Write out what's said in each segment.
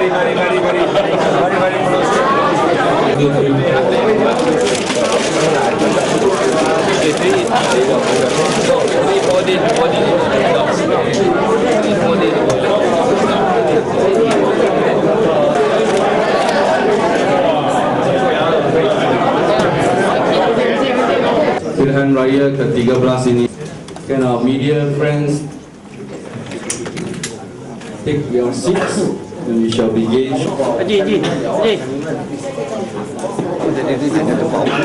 Pilihan Raya ke-13 ini. Can our media friends take your seats and we shall begin.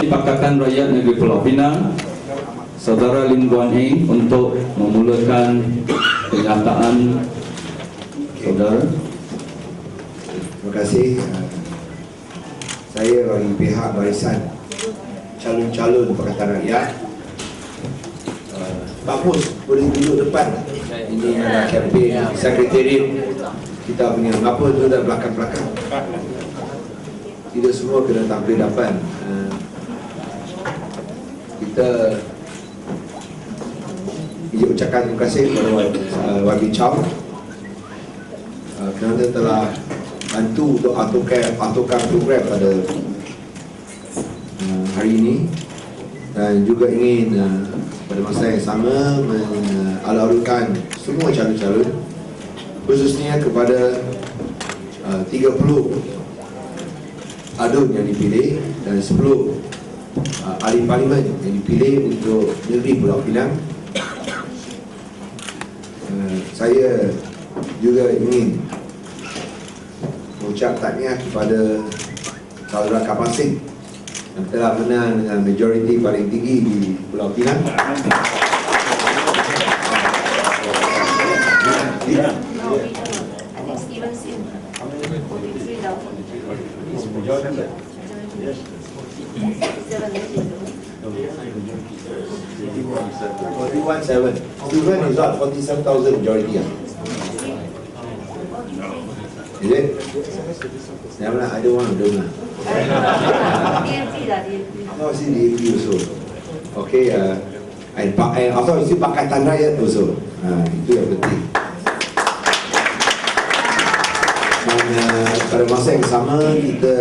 Pakatan Rakyat Negeri Pulau Pinang, Saudara Lim Guan Heng untuk memulakan kenyataan saudara. Terima kasih. Saya bagi pihak barisan calon-calon Pakatan Rakyat, bagus boleh duduk depan. Ini adalah kempen sekretariat kita punya. Apa tu dah belakang-belakang. Tidak semua kena tampil depan. Kita ucapkan terima kasih kepada Wagi Chow kerana telah bantu untuk aturkan program pada hari ini, dan juga ingin pada masa yang sama mengalu-alukan semua calon-calon, khususnya kepada 30 adun yang dipilih dan 10 ahli parlimen yang dipilih untuk negeri Pulau Pinang. Saya juga ingin mengucap tahniah kepada saudara Kapasing yang telah menang dengan majoriti paling tinggi di Pulau Pinang. Student is what? 47,000 majority. Is it? I don't want to do that. No, see DAP also. Okay, and also isi Pakatan Rakyat also. Itu yang penting. Dan pada masa yang sama kita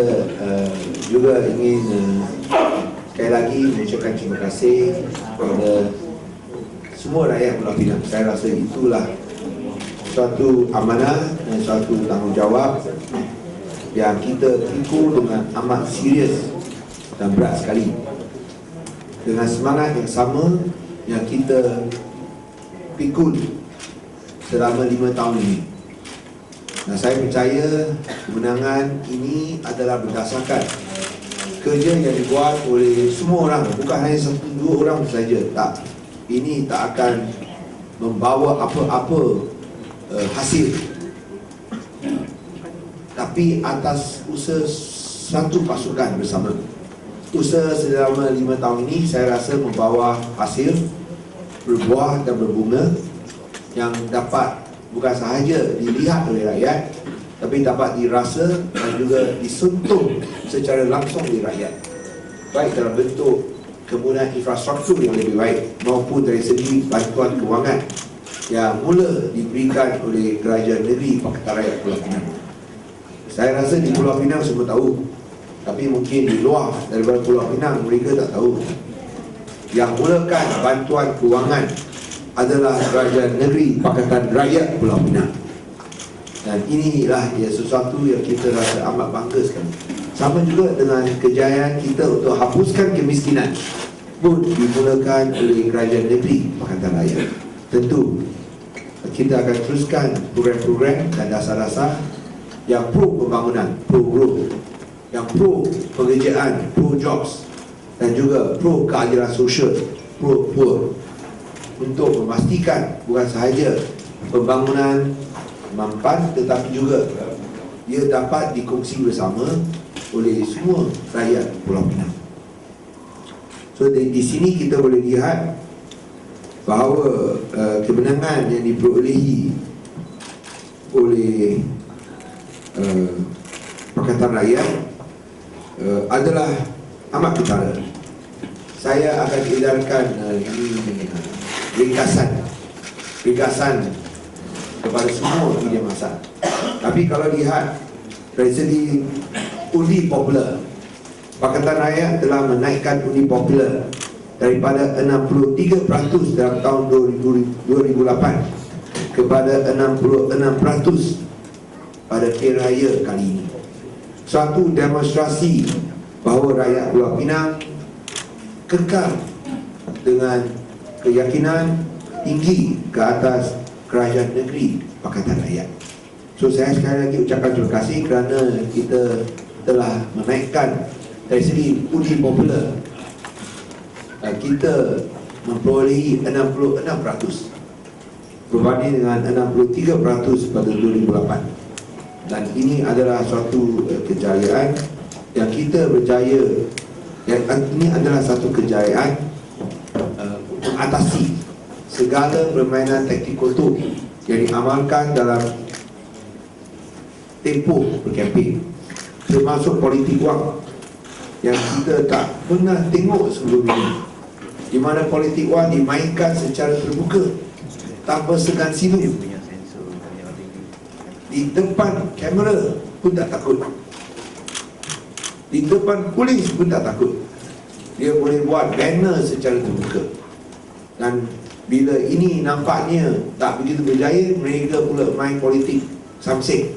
juga ingin sekali lagi mengucapkan terima kasih kepada semua rakyat Pulau Pinang. Saya rasa itulah suatu amanah dan suatu tanggungjawab yang kita pikul dengan amat serius dan berat sekali, dengan semangat yang sama yang kita pikul selama 5 tahun ini. Dan saya percaya kemenangan ini adalah berdasarkan kerja yang dibuat oleh semua orang, bukan hanya 1-2 orang saja. Tak, ini tak akan membawa apa-apa hasil, tapi atas usaha satu pasukan bersama. Usaha selama 5 tahun ini saya rasa membawa hasil, berbuah dan berbunga yang dapat bukan sahaja dilihat oleh rakyat, tapi dapat dirasa dan juga disentuh secara langsung oleh rakyat, baik dalam bentuk kemudahan infrastruktur yang lebih baik maupun dari segi bantuan kewangan yang mula diberikan oleh Kerajaan Negeri Pakatan Rakyat Pulau Pinang. Saya rasa di Pulau Pinang semua tahu, tapi mungkin di luar daripada Pulau Pinang mereka tak tahu. Yang mulakan bantuan kewangan adalah Kerajaan Negeri Pakatan Rakyat Pulau Pinang. Dan inilah sesuatu yang kita rasa amat bangga sekali. Sama juga dengan kejayaan kita untuk hapuskan kemiskinan pun dimulakan oleh Kerajaan Negeri Pakatan Rakyat. Tentu kita akan teruskan program-program dan dasar-dasar yang pro pembangunan, pro growth, yang pro pekerjaan, pro jobs, dan juga pro keadilan sosial, pro poor, untuk memastikan bukan sahaja pembangunan mampan, tetapi juga ia dapat dikongsi bersama oleh semua rakyat Pulau Pinang. So di sini kita boleh lihat bahawa kemenangan yang diperolehi oleh Pakatan Rakyat adalah amat ketara. Saya akan edarkan ringkasan kepada semua media massa. Tapi kalau lihat dari segi undi popular, Pakatan Rakyat telah menaikkan undi popular daripada 63% dalam tahun 2008 kepada 66% pada pilihan raya kali ini. Suatu demonstrasi bahawa rakyat Pulau Pinang kekal dengan keyakinan tinggi ke atas kerajaan negeri Pakatan Rakyat. So saya sekali lagi ucapkan terima kasih kerana kita telah menaikkan dari segi undi popular, kita memperolehi 66% berbanding dengan 63% pada 2008. Dan ini adalah suatu kejayaan yang kita berjaya, ini adalah satu kejayaan mengatasi segala permainan taktik kotor yang diamalkan dalam tempoh berkempen, termasuk politik wang yang kita tak pernah tengok sebelum ini, di mana politik wang dimainkan secara terbuka tanpa segan silu, di depan kamera pun tak takut, di depan polis pun tak takut. Dia boleh buat banner secara terbuka. Dan bila ini nampaknya tak begitu berjaya, mereka pula main politik samsek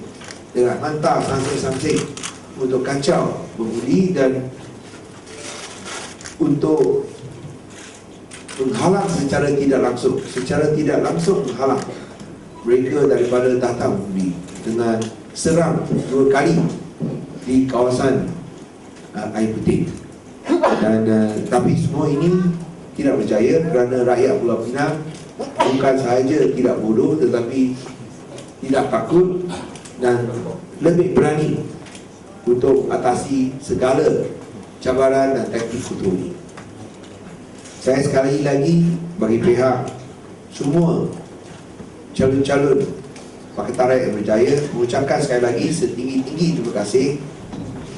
dengan hantar samsek-samsek untuk kacau pengundi dan untuk menghalang secara tidak langsung menghalang mereka daripada datang mengundi dengan serang 2 kali di kawasan air putih. Dan tapi semua ini tidak berjaya kerana rakyat Pulau Pinang bukan sahaja tidak bodoh tetapi tidak takut dan lebih berani untuk atasi segala cabaran dan taktik kotor ini. Saya sekali lagi bagi pihak semua calon-calon Pakatan Rakyat yang berjaya mengucapkan sekali lagi setinggi-tinggi terima kasih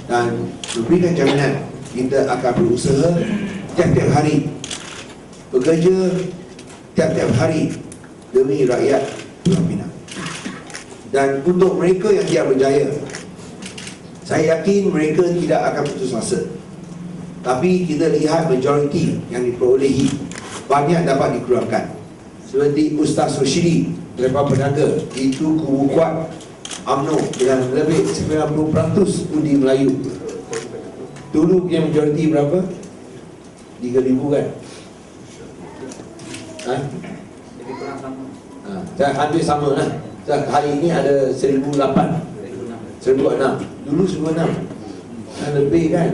dan memberikan jaminan kita akan berusaha tiap-tiap hari, bekerja tiap-tiap hari demi rakyat Pulau Pinang. Dan untuk mereka yang tidak berjaya, saya yakin mereka tidak akan putus asa. Tapi kita lihat majoriti yang diperolehi banyak dapat dikurangkan. Seperti Ustaz Roshidi daripada Penaga, itu kubu kuat UMNO dengan lebih 90% undi Melayu. Dulu punya majoriti berapa? 3,000 kan? Lebih kurang sama. Hampir sama lah. Hari ini ada 1,008, 1,006. Dulu 1,006 lebih kan?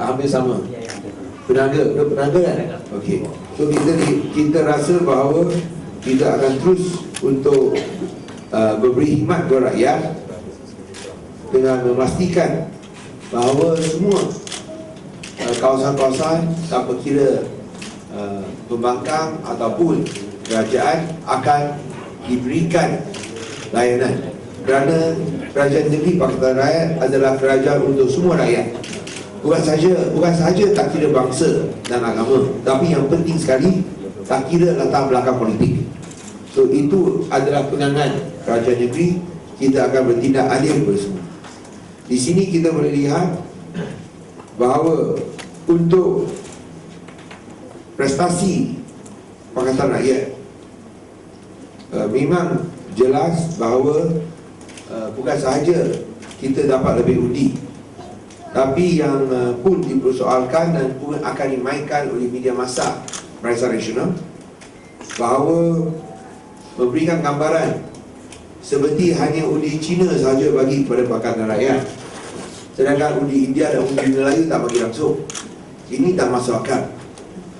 Hampir sama. Penaga kan? Okey. So kita rasa bahawa kita akan terus untuk memberi khidmat kepada rakyat dengan memastikan bahawa semua kawasan-kawasan tanpa kira pembangkang ataupun kerajaan akan diberikan layanan, kerana kerajaan negeri Pakatan Rakyat adalah kerajaan untuk semua rakyat, bukan sahaja tak kira bangsa dan agama, tapi yang penting sekali tak kira latar belakang politik. So itu adalah penangan kerajaan negeri. Kita akan bertindak adil kepada semua. Di sini kita boleh lihat bahawa untuk prestasi Pakatan Rakyat memang jelas bahawa bukan sahaja kita dapat lebih undi, tapi yang pun dipersoalkan dan pun akan dimainkan oleh media massa Barisan Nasional bahawa memberikan gambaran seperti hanya undi Cina sahaja bagi kepada Pakatan Rakyat, sedangkan undi India dan undi Melayu tak bagi langsung. Ini tak masuk akal.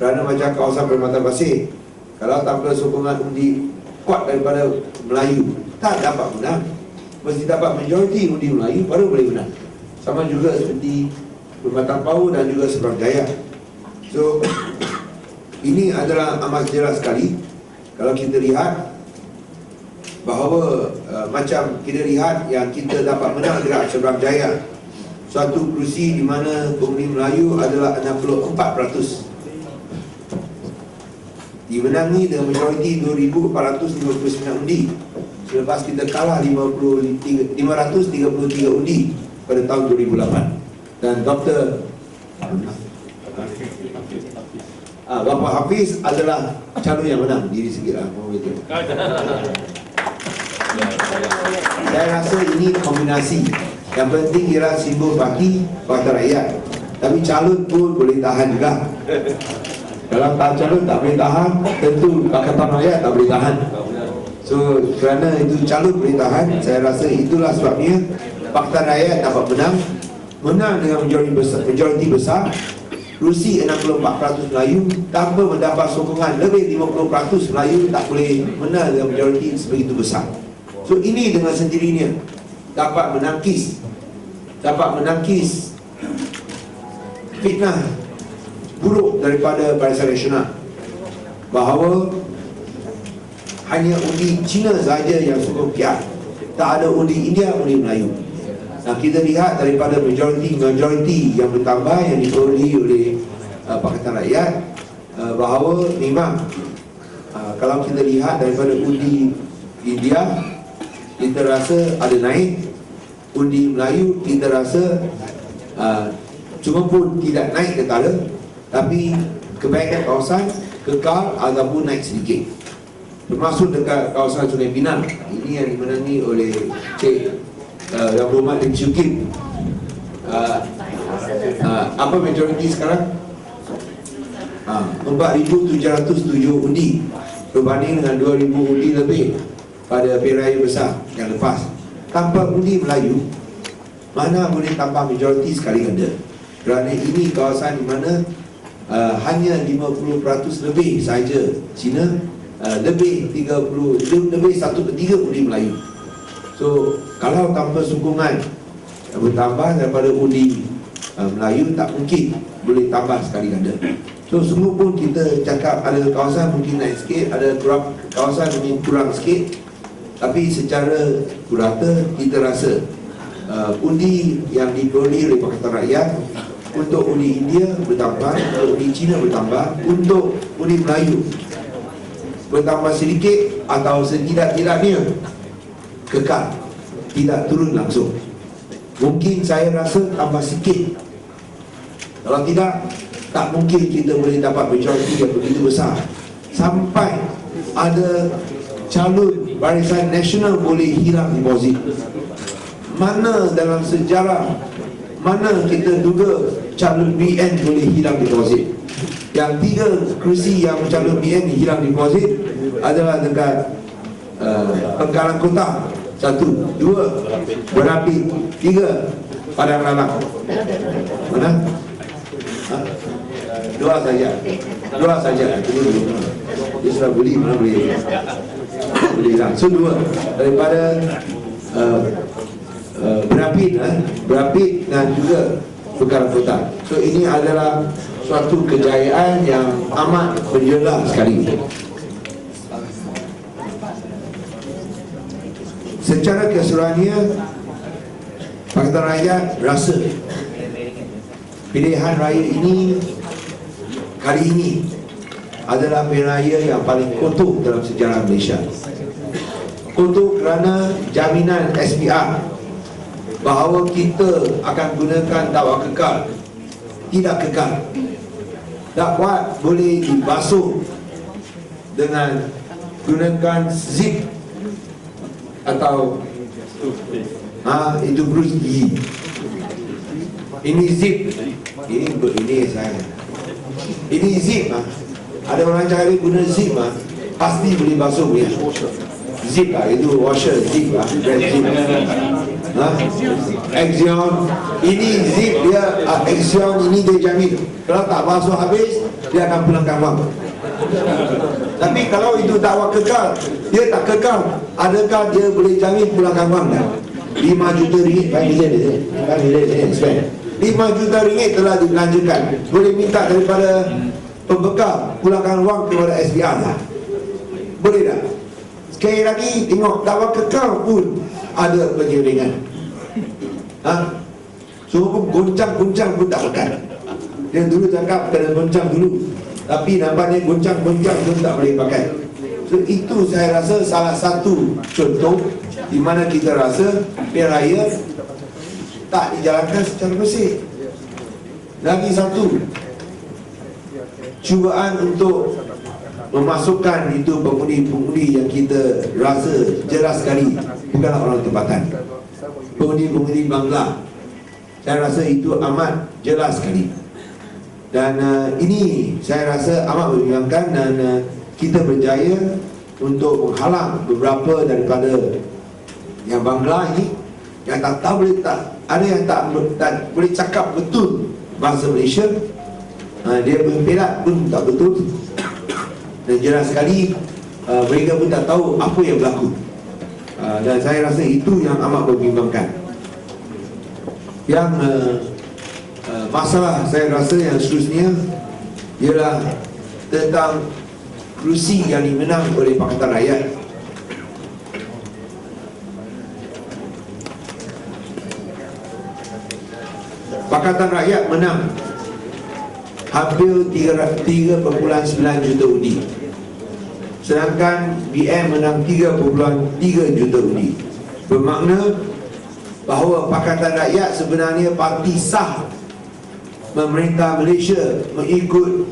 Kerana macam kawasan Permata Pasir, kalau tanpa sokongan undi kuat daripada Melayu, tak dapat menang. Mesti dapat majoriti undi Melayu baru boleh menang. Sama juga seperti Permata Pau dan juga Seberang Jaya. So ini adalah amat jelas sekali. Kalau kita lihat bahawa macam kita lihat yang kita dapat menang dekat Seberang Jaya, suatu kerusi di mana pengundi Melayu adalah 64%, dimenangi dengan majoriti 2,459 undi. Lepas kita kalah 533 undi pada tahun 2008. Dan Dr. Bapak Hafiz adalah calon yang menang. Diri sikit lah. Saya rasa ini kombinasi. Yang penting ialah simbol baki Pakatan Rakyat. Tapi calon pun boleh tahan juga. Kalau calon tak boleh tahan, tentu Pakatan Rakyat tak boleh tahan. So kerana itu calon boleh tahan, saya rasa itulah sebabnya Pakatan Rakyat dapat menang dengan majoriti besar. Rusi 64% Melayu tanpa mendapat sokongan lebih 50% Melayu tak boleh menang dengan majoriti sebegitu besar. So ini dengan sendirinya dapat menangkis fitnah buruk daripada Barisan Nasional bahawa hanya undi Cina saja yang sokong PIAT, tak ada undi India, undi Melayu. Nah, kita lihat daripada majoriti yang bertambah yang diperolehi oleh Pakatan Rakyat, bahawa memang kalau kita lihat daripada undi India, kita rasa ada naik. Undi Melayu kita rasa cuma pun tidak naik ketara, tapi kebanyakan kawasan kekal ataupun naik sedikit, termasuk dekat kawasan Sungai Pinang. Ini yang dimenangi oleh Cik Yang Berhormat Lim Chew Kim. Apa majoriti sekarang? 4,707 undi berbanding dengan 2,000 undi lebih pada pilihan raya besar yang lepas. Tanpa undi Melayu, mana boleh tambah majoriti sekali ganda? Kerana ini kawasan di mana hanya 50% lebih saja Cina, lebih 1/3 undi Melayu. So kalau tanpa sokongan bertambah daripada undi Melayu, tak mungkin boleh tambah sekali ganda. So semua pun kita cakap ada kawasan mungkin naik sikit, ada kawasan mungkin kurang sikit, tapi secara purata kita rasa undi yang diperolehi oleh Pakatan Rakyat untuk undi India bertambah, untuk undi Cina bertambah, untuk undi Melayu bertambah sedikit atau setidak-tidaknya kekal, tidak turun langsung. Mungkin saya rasa tambah sikit. Kalau tidak, tak mungkin kita boleh dapat majoriti yang begitu besar sampai ada calon Barisan Nasional boleh hilang deposit. Mana dalam sejarah, mana kita duga calon BN boleh hilang deposit? Yang 3 kerusi yang calon BN hilang deposit adalah dekat Pengkalan Kota, 1, 2 Berapit, 3 Padang Lalang. Mana? 2 saja. Dia sudah beli, mana boleh hilang. So 2 daripada Berapit dan juga Pengkalan Kota. So ini adalah suatu kejayaan yang amat menjelang sekali. Secara keseluruhannya, Pakatan Rakyat rasa pilihan raya ini kali ini adalah pilihan raya yang paling kotor dalam sejarah Malaysia. Kotor kerana jaminan SPR bahawa kita akan gunakan dakwah kekal tidak kekal. Dakwah boleh dibasuh dengan gunakan zip atau itu Bruce Lee. Ini zip. Ini saya. Ini zip Ada orang cakap guna zip pasti boleh basuh ya. Zip itu washer zip red zip. Axion. Ini zip dia Axion ini dia jamin. Kalau tak basuh habis dia akan pulangkan wang. Tapi kalau itu dakwah kekal, dia tak kekal, adakah dia boleh jamin pulangkan wang tak? 5 juta ringgit, 5 juta ringgit telah dibelanjakan, boleh minta daripada pembekal pulangkan wang kepada SPR tak? Boleh tak? Sekali lagi tengok, dakwah kekal pun ada penyelewengan. Semua pun goncang-goncang pun tak lekat. Dia dulu cakap kena goncang dulu, tapi nampaknya goncang-goncang pun tak boleh pakai. So So, itu saya rasa salah satu contoh di mana kita rasa pilihan raya tak dijalankan secara bersih. Lagi satu, cubaan untuk memasukkan itu pengundi-pengundi yang kita rasa jelas sekali bukanlah orang tempatan, pengundi-pengundi Bangla. Saya rasa itu amat jelas sekali. Dan ini saya rasa amat membimbangkan, dan kita berjaya untuk menghalang beberapa daripada yang Bangla ini yang tak tahu boleh tak, ada yang tak boleh cakap betul bahasa Malaysia, dia berpelat pun tak betul, dan jelas sekali mereka pun tak tahu apa yang berlaku. Dan saya rasa itu yang amat membimbangkan. Yang masalah saya rasa yang seterusnya ialah tentang kerusi yang dimenang oleh Pakatan Rakyat. Pakatan Rakyat menang hampir 3.9 juta undi, sedangkan BN menang 3.3 juta undi. Bermakna bahawa Pakatan Rakyat sebenarnya parti sah memerintah Malaysia mengikut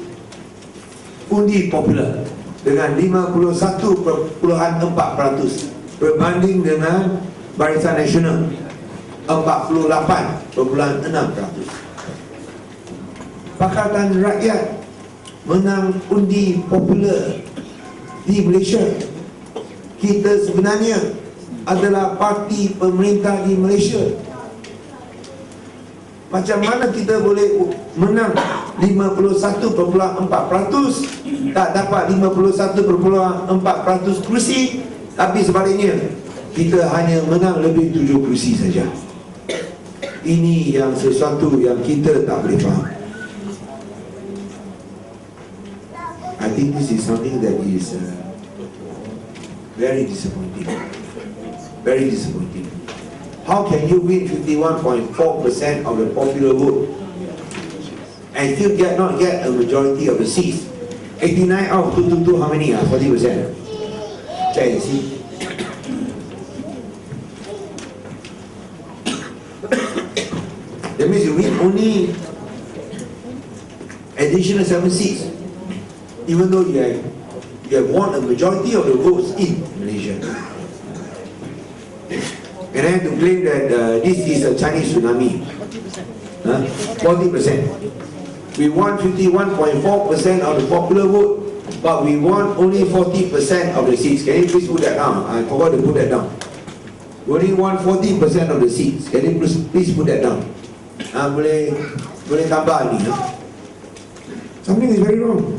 undi popular dengan 51.4% berbanding dengan Barisan Nasional 48.6%. Pakatan Rakyat menang undi popular di Malaysia. Kita sebenarnya adalah parti pemerintah di Malaysia. Macam mana kita boleh menang 51.4%, tak dapat 51.4% kerusi, tapi sebaliknya kita hanya menang lebih 7 kerusi saja. Ini yang sesuatu yang kita tak boleh faham. I think this is something that is very disappointing. Very disappointing. How can you win 51.4% of the popular vote and still not get a majority of the seats? 89 out of 222, how many are 40%? Check and see. That means you win only additional 7 seats, even though you have won a majority of the votes in Malaysia. And I have to claim that this is a Chinese tsunami. 40%. We won 51.4% of the popular vote, but we won only 40% of the seats. Can you please put that down? I forgot to put that down. We only won 40% of the seats. Can you please put that down? Boleh tambah ni. Something is very wrong.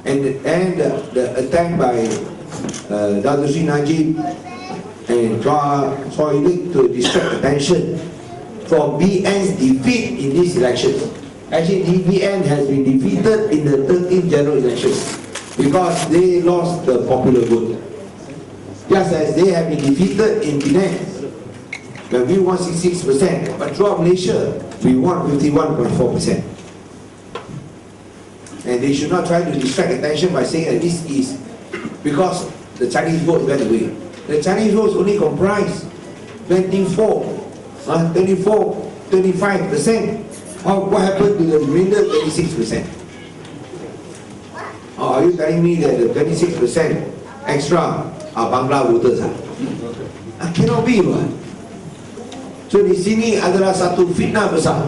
And the attack by Dato' Sri Najib and Chua Lik to distract attention from BN's defeat in this election. Actually, BN has been defeated in the 13th general election because they lost the popular vote. Just as they have been defeated in Penang, when we won 66%, but throughout Malaysia, we won 51.4%. And they should not try to distract attention by saying that this is because the Chinese vote went away. The Chinese votes only comprise 25%. What happened to the remainder 26%? Are you telling me that the 26% extra are Bangla voters? Cannot be, right? So di sini adalah satu fitnah besar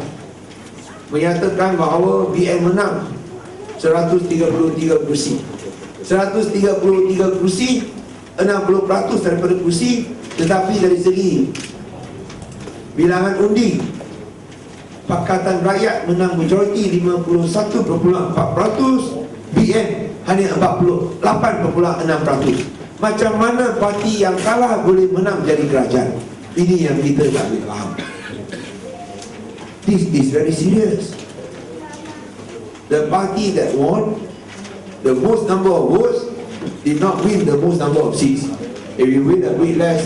menyatakan bahawa BN menang 133 kursi. 133 kursi, 60% daripada kursi, tetapi dari segi bilangan undi, Pakatan Rakyat menang majoriti 51.4%, BN hanya 48.6%. Macam mana parti yang kalah boleh menang jadi kerajaan? Ini yang kita tak boleh faham. This is very serious. The party that won the most number of votes did not win the most number of seats. If you win a bit less,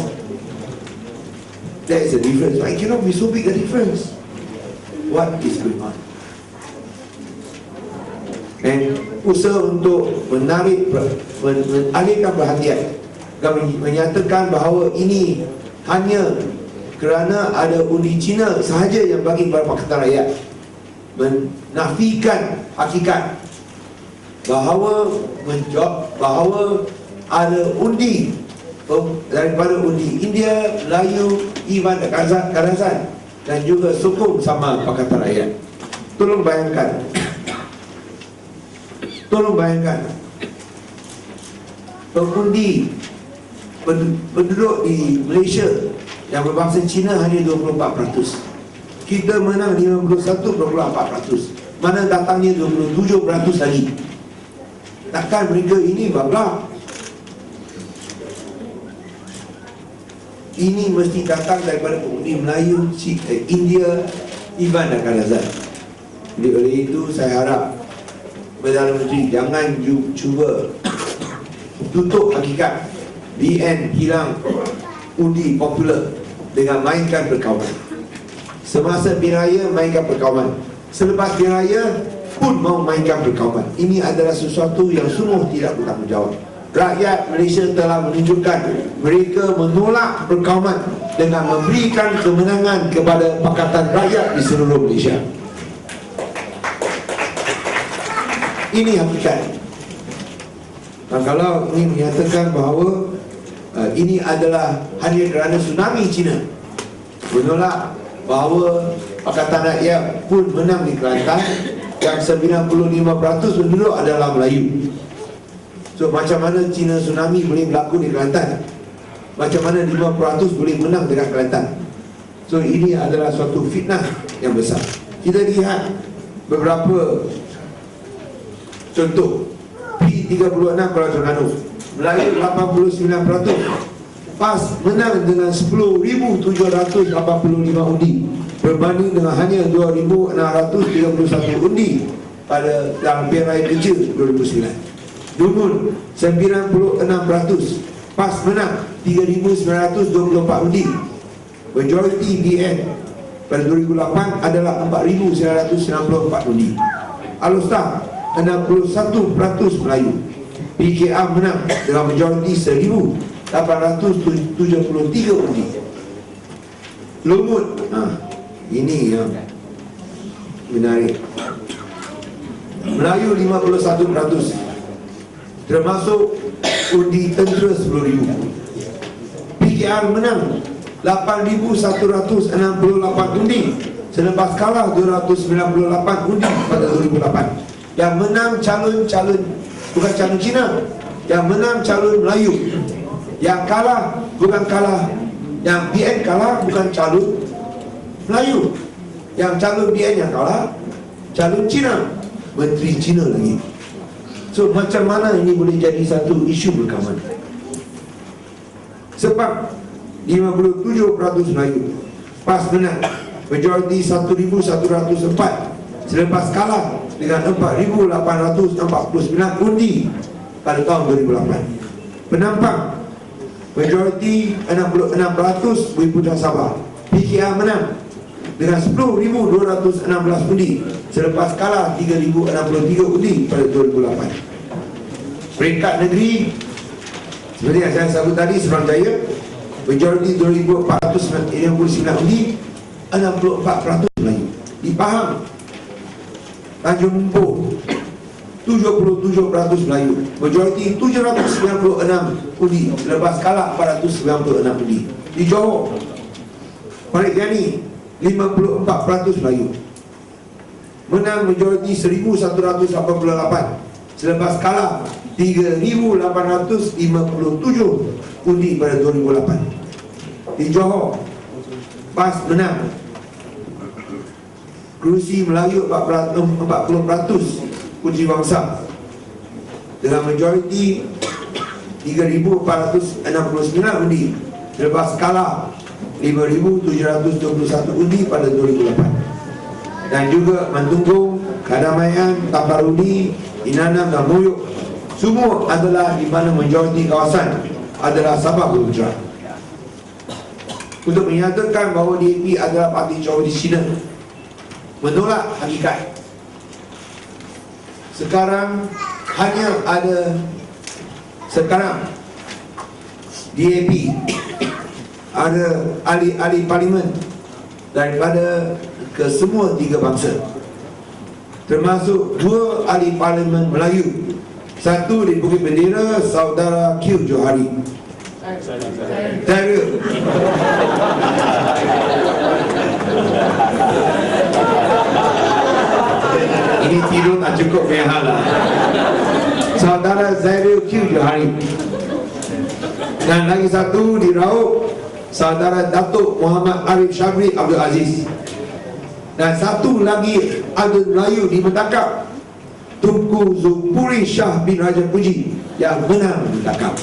there is a difference. But it cannot be so big a difference. What is going on? And usaha untuk menarik mengalihkan perhatian dan menyatakan bahawa ini hanya kerana ada undi Cina sahaja yang bagi kepada Pakatan Rakyat, menafikan hakikat bahawa ada undi daripada undi India, Melayu, Ivan Kadazan dan juga sokong sama Pakatan Rakyat. Tolong bayangkan pengundi penduduk di Malaysia yang berbangsa Cina hanya 24%. Kita menang 51.4%. Mana datangnya 27% lagi. Takkan mereka ini babak? Ini mesti datang daripada pengundi Melayu, India, Ivan dan Kadazan. Jadi oleh itu saya harap Perdana Menteri jangan cuba tutup hakikat BN hilang undi popular dengan mainkan perkauman. Semasa pilihan raya mainkan perkauman, selepas pilihan raya pun mau mainkan perkauman. Ini adalah sesuatu yang sungguh tidak bertanggungjawab. Rakyat Malaysia telah menunjukkan mereka menolak perkauman dengan memberikan kemenangan kepada Pakatan Rakyat di seluruh Malaysia. Ini hakikat. Dan kalau ini menyatakan bahawa ini adalah hanya kerana tsunami Cina, menolak bahawa Pakatan Rakyat pun menang di Kelantan yang 95% penduduk adalah Melayu. So macam mana Cina tsunami boleh berlaku di Kelantan? Macam mana 5% boleh menang dengan Kelantan? So ini adalah suatu fitnah yang besar. Kita lihat beberapa contoh. P36 Kuala Terengganu, Melayu 89%, PAS menang dengan 10,785 undi berbanding dengan hanya 2,631 undi pada dalam pilihan raya kecil 2009. Dungun 96%, PAS menang 3,924 undi. Majoriti BN pada 2008 adalah 4,994 undi. Alostar 61% Melayu. PKR menang dengan majoriti 1,873 undi. Lumut, ini yang menarik. Melayu 51%, termasuk undi tentera 10,000. PKR menang 8,168 undi selepas kalah 298 undi pada 2008. Yang menang calon-calon bukan calon Cina, yang menang calon Melayu. Yang kalah bukan kalah, yang BN kalah bukan calon Melayu. Yang calon BN yang kalah calon Cina, menteri Cina lagi. So macam mana ini boleh jadi satu isu berkawan? Sebab 57% Melayu, PAS menang majoriti 1,104 selepas kalah dengan 4,849 undi pada tahun 2008. Penampang majoriti 66% Bumi Putra Sabah. PKR menang dengan 10,216 undi selepas kalah 3,063 undi pada 2008. Peringkat negeri seperti yang saya sebut tadi, Seberang Jaya majoriti 2,459 undi, 64% Melayu. Di Pahang Tanjung Mumpung 77% Melayu, majoriti 796 undi selepas kalah 496 undi. Di Johor Parikjani 54% Melayu, menang majoriti 1,188 selepas kalah 3,857 undi pada 2008. Di Johor PAS menang kerusi Melayu 40% Puteri Bangsa dengan majoriti 3,469 undi selepas kalah 5,721 undi pada 2008. Dan juga Mantunggung, Kadamaian, Taparuni, Inanam dan Moyok semua adalah di mana majoriti kawasan adalah Sabah Bumi Putra. Untuk menyatakan bahawa DAP adalah parti Cina menolak hakikat. Sekarang hanya ada Sekarang DAP ada ahli-ahli parlimen daripada ke semua tiga bangsa, termasuk 2 ahli parlimen Melayu. Satu di Bukit Bendera, saudara Q Johari. Saya ini tidur tak cukup mehal lah. Saudara Zairil Q Johari. Dan lagi satu di Raub, saudara Datuk Muhammad Arif Syabri Abdul Aziz. Dan satu lagi ada Melayu di Mentakap, Tunku Zulpuri Shah bin Raja Puji yang menang Mentakap.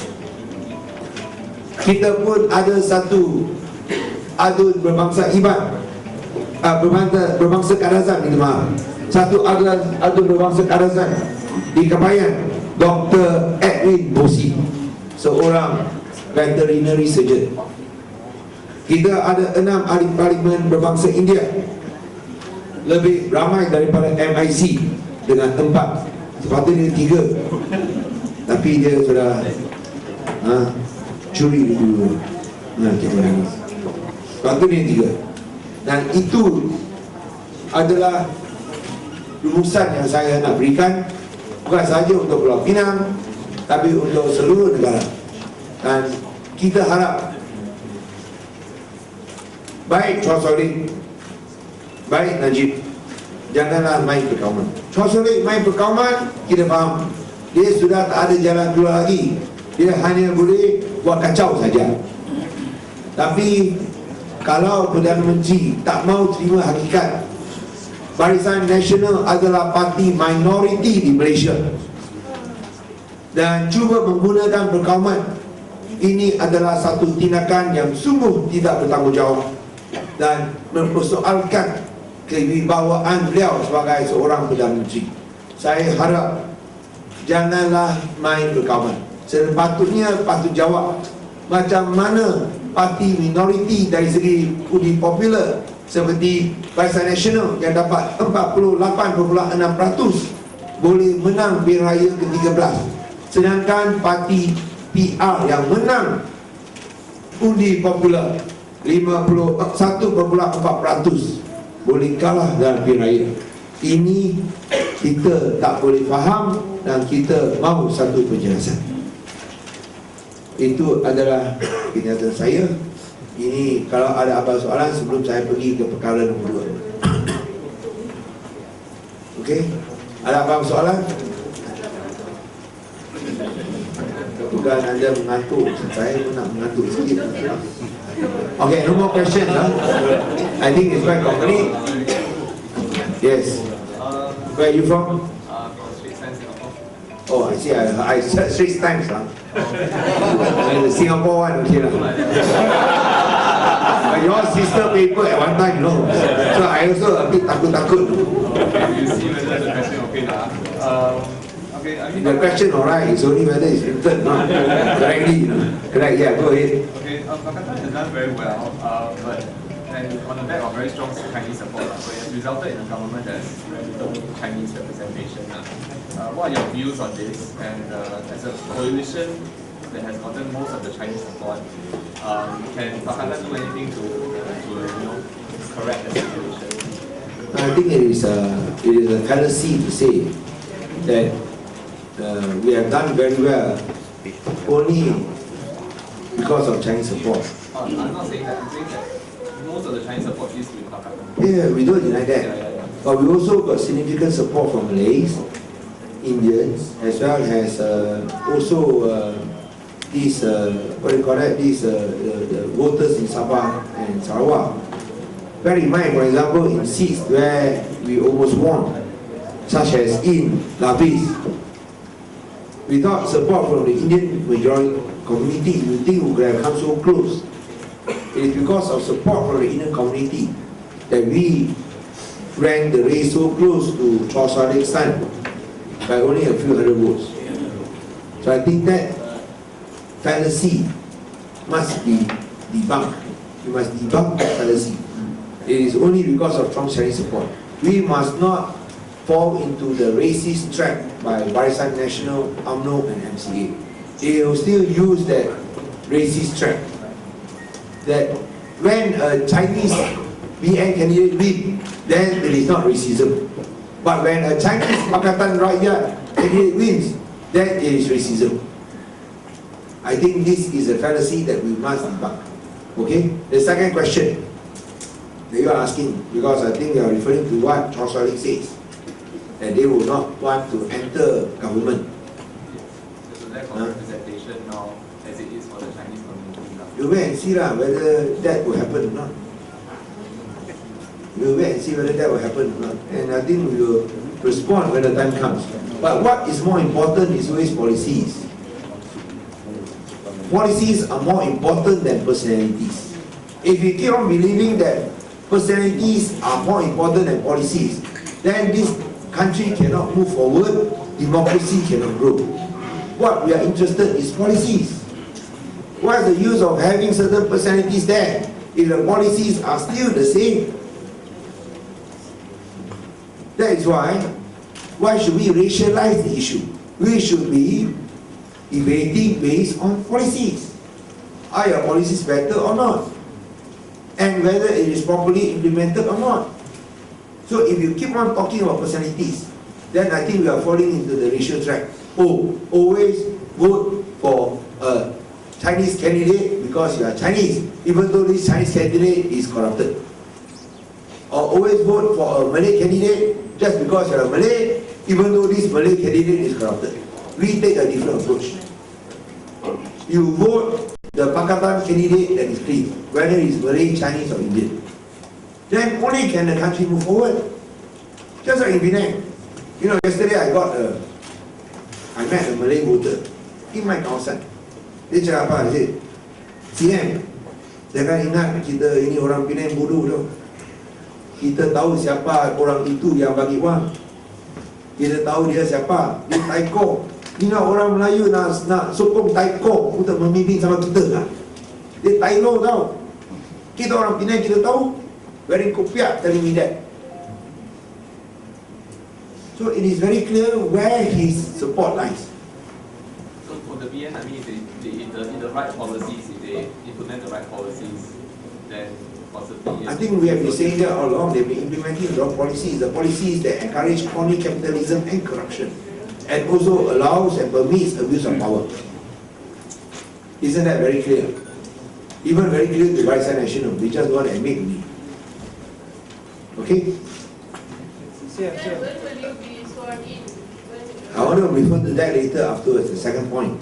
Kita pun ada satu adun berbangsa Iban, berbangsa Kadazan, minta maaf. Satu adun berbangsa Kadazan di Kebayan, Dr. Edwin Bosi, seorang veterinary surgeon. Kita ada 6 ahli parlimen berbangsa India, lebih ramai daripada MIC dengan 4. Sepatutnya 3, tapi dia sudah curi dulu. Sepatutnya 3. Dan itu adalah rumusan yang saya nak berikan, bukan sahaja untuk Pulau Pinang, tapi untuk seluruh negara. Dan kita harap baik Chua Solik, baik Najib, janganlah main perkauman. Chua Solik main perkauman, kita faham, dia sudah tak ada jalan keluar lagi. Dia hanya boleh buat kacau saja. Tapi kalau Perdana Menteri tak mau terima hakikat Barisan Nasional adalah parti minoriti di Malaysia dan cuba menggunakan perkauman, ini adalah satu tindakan yang sungguh tidak bertanggungjawab dan mempersoalkan kewibawaan beliau sebagai seorang Perdana Menteri. Saya harap janganlah main perkauman. Sepatutnya patut jawab macam mana parti minoriti dari segi undi popular seperti Barisan Nasional yang dapat 48.6% boleh menang pilihan raya ke-13, sedangkan parti PR yang menang undi popular 51.4% boleh kalah dalam pilihan raya. Ini kita tak boleh faham dan kita mahu satu penjelasan. Itu adalah kenyataan saya. Ini kalau ada apa soalan sebelum saya pergi ke perkara nombor 2. Okey, ada apa soalan? Bukan anda mengantuk, saya pun nak mengantuk sikit. Okay, no more questions. I think it's quite complete. Yes. Where are you from? Oh, I see. I searched 6 times. The Singapore one, okay lah. Your sister paper at one time, no. So I also a bit takut-takut. You see whether the question okay lah. Okay, I mean The question alright, it's only whether it's written correctly. Correct, yeah, go ahead. Okay, Pakatan has done very well, but and on the back of very strong Chinese support, so it has resulted in a government that has very little Chinese representation. What are your views on this? And as a coalition that has gotten most of the Chinese support, can Pakatan do anything to correct the situation? I think it is a fallacy to say that we have done very well only because of Chinese support. I'm not saying that. I'm saying that most of the Chinese support is with Pakatan. Yeah, we don't deny that. Yeah. But we also got significant support from Malays, Indians, as well as also these what do you call that? These the voters in Sabah and Sarawak. Bear in mind, for example, in seats where we almost won, such as in Lapis, without support from the Indian majority community, you think we could have come so close? It is because of support from the Indian community that we ran the race so close to Chua Solik's son by only a few hundred votes. So I think that fallacy must be debunked. You must debunk that fallacy. It is only because of strong Chinese support. We must not fall into the racist trap by Barisan Nasional, UMNO and MCA. they will still use that racist track. That when a Chinese BN candidate win, then it is not racism. But when a Chinese Pakatan Raya candidate wins, then it is racism. I think this is a fallacy that we must debunk. Okay? The second question that you are asking, because I think you are referring to what Chong Soy Ling says, that they will not want to enter government. There's a lack of representation now as it is for the Chinese community now. You wait and see whether that will happen or not. You wait and see whether that will happen or not. And I think we will respond when the time comes. But what is more important is always policies. Policies are more important than personalities. If we keep on believing that personalities are more important than policies, then this country cannot move forward, democracy cannot grow. What we are interested in is policies. What is the use of having certain personalities there if the policies are still the same? That is why should we racialize the issue? We should be debating based on policies. Are your policies better or not? And whether it is properly implemented or not. So if you keep on talking about personalities, then I think we are falling into the racial track. Oh, always vote for a Chinese candidate because you are Chinese, even though this Chinese candidate is corrupted. Or always vote for a Malay candidate just because you are Malay, even though this Malay candidate is corrupted. We take a different approach. You vote the Pakatan candidate that is clean, whether it's Malay, Chinese or Indian. Then only can the country move forward. Just like in Penang. You know, yesterday I met a Malay voter in my kawasan. Dia cakap apa? Dia cakap, CM, jangan ingat kita ini orang Penang bodoh tau. Kita tahu siapa orang itu yang bagi wang. Kita tahu dia siapa. Dia taikong. Ingat orang Melayu nak sokong taikong untuk memimpin sama kita lah. Dia tailo tau. Kita orang Penang kita tahu. Wearing kopiah telling me that. So it is very clear where his support lies. So for the BN, I mean, if the right policies, if they implement the right policies, then possibly. I think we have been saying that all along. They've been implementing the wrong policies. The policies that encourage crony capitalism and corruption, and also allows and permits abuse of power. Isn't that very clear? Even very clear to Barisan Nasional. They just want to admit me. Okay? When will you be sworn in? I want to refer to that later afterwards, the second point.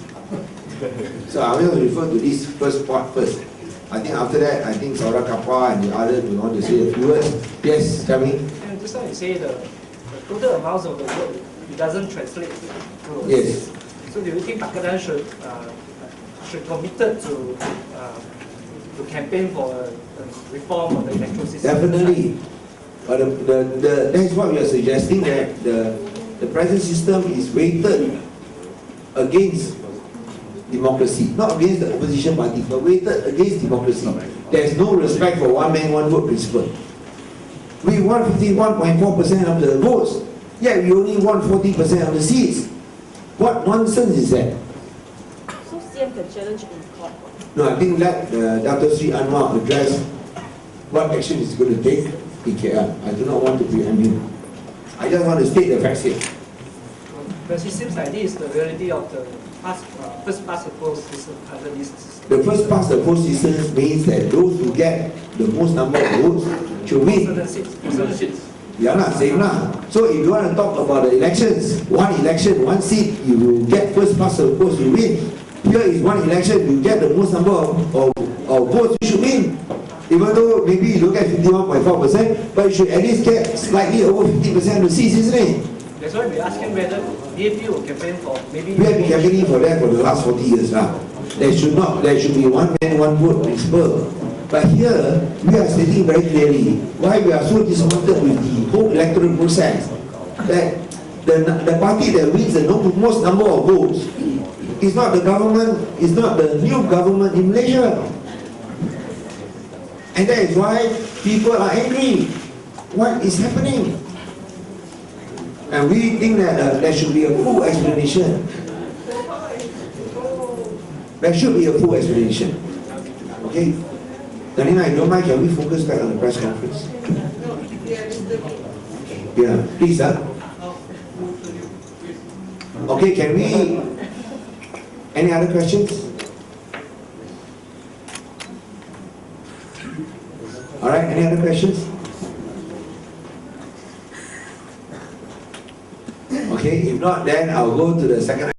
So I will refer to this first part first. I think after that, I think Saura Kappa and the others will want to say a few words. Yes, tell me. And just like you say, the total amount of the vote, it doesn't translate to. Yes. So do you think Pakatan should committed to campaign for a reform of the electoral system? Definitely. But that's what we are suggesting, that the present system is weighted against democracy, not against the opposition party, but weighted against democracy. There is no respect for one man, one vote principle. We won 51.4% of the votes, yet we only won 40% of the seats. What nonsense is that? So CM can challenge in court. No, I think let Dato Sri Anwar address what action is going to take in KL. I do not want to preempt him. I just want to state the facts here. Because it seems like this is the reality of the first past the post system under this system. The first past the post system means that those who get the most number of votes should win. Certain seats. Yeah, same lah. So if you want to talk about the elections, one election, one seat, you will get first past the post, you win. Here is one election, you get the most number of votes, you should win. Even though maybe you don't get 51.4%, but you should at least get slightly over 50% of the seats, isn't it? That's why we're asking whether DAP will campaign for maybe. We have been campaigning for that for the last 40 years now. There should be one man, one vote principle. But here, we are stating very clearly why we are so disappointed with the whole electoral process. That the party that wins the most number of votes is not the government, is not the new government in Malaysia. And that is why people are angry. What is happening? And we think that there should be a full explanation. There should be a full explanation. Okay? Danina, if you don't mind, can we focus back on the press conference? No, they are disturbing. Yeah, please, sir. Okay, can we... Any other questions? Alright, any other questions? Okay, if not, then I'll go to the second